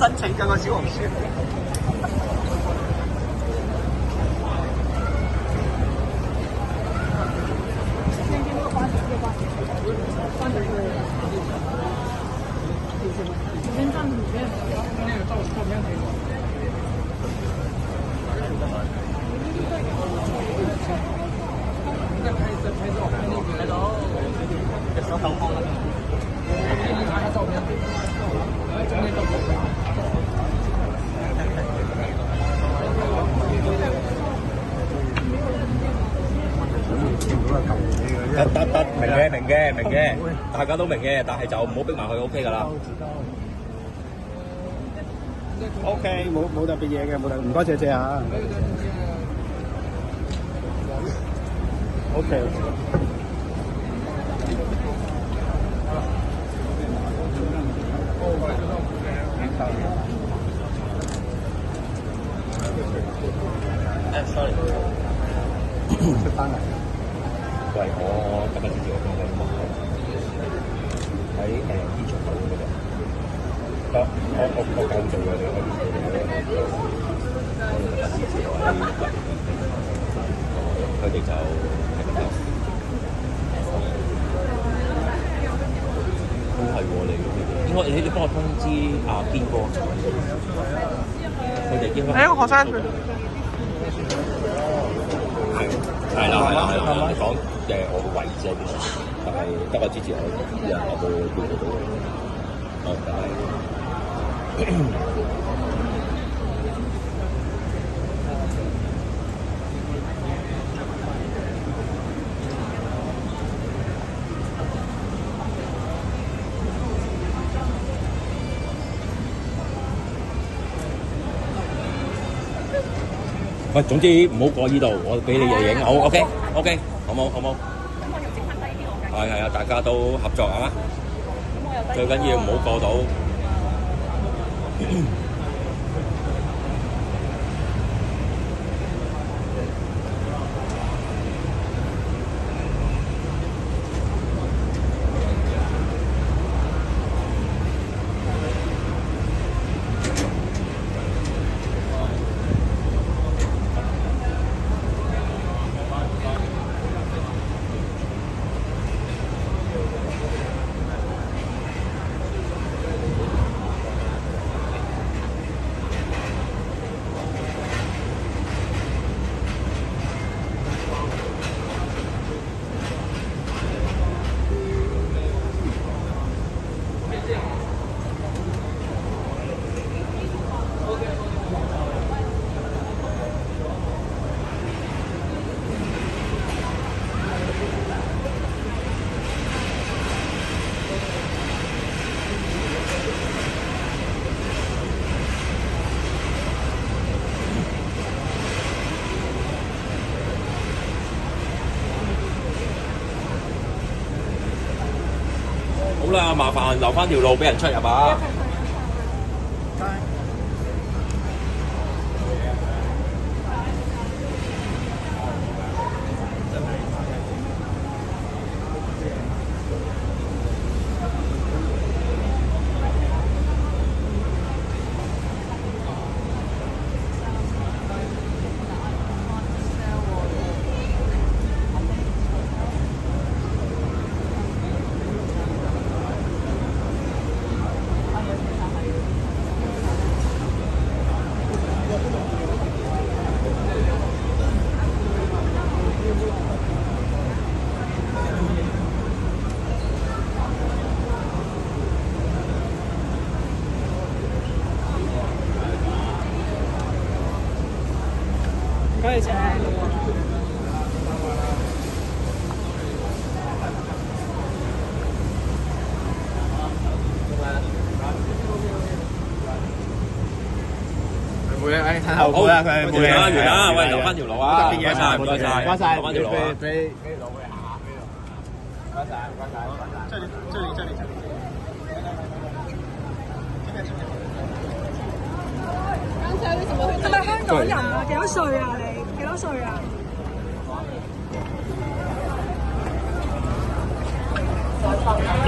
申請緊個小紅書。得，明嘅，大家都明嘅，但係就唔好逼埋佢 OK 㗎啦。OK， 冇特別嘢嘅，冇特別，唔該謝謝啊。OK。sorry， 出翻嚟。喂，我今日先至我幫你喺煙場口嗰度，我夠做嘅，你可以佢哋就都係喎，你應該你幫我通知阿邊個，佢哋應該係一個學生。係啦，講我個位置喺邊度，但係得我支持我啲人我都叫得到。喂，總之唔好過呢度，我俾你嘢影，好 OK， 好冇？咁我要整翻低啲我計。係啊，大家都合作啊，最緊要唔好過到。好啦，麻煩留翻條路俾人出入啊！唔該你請。冇嘢，睇後補啦，佢冇嘢。完啦，喂，留翻條路啊！唔該晒，留翻條路啊！俾老嘅下呢度。唔該晒。這裡。係咪香港人啊？幾多歲啊？你幾多歲啊？好。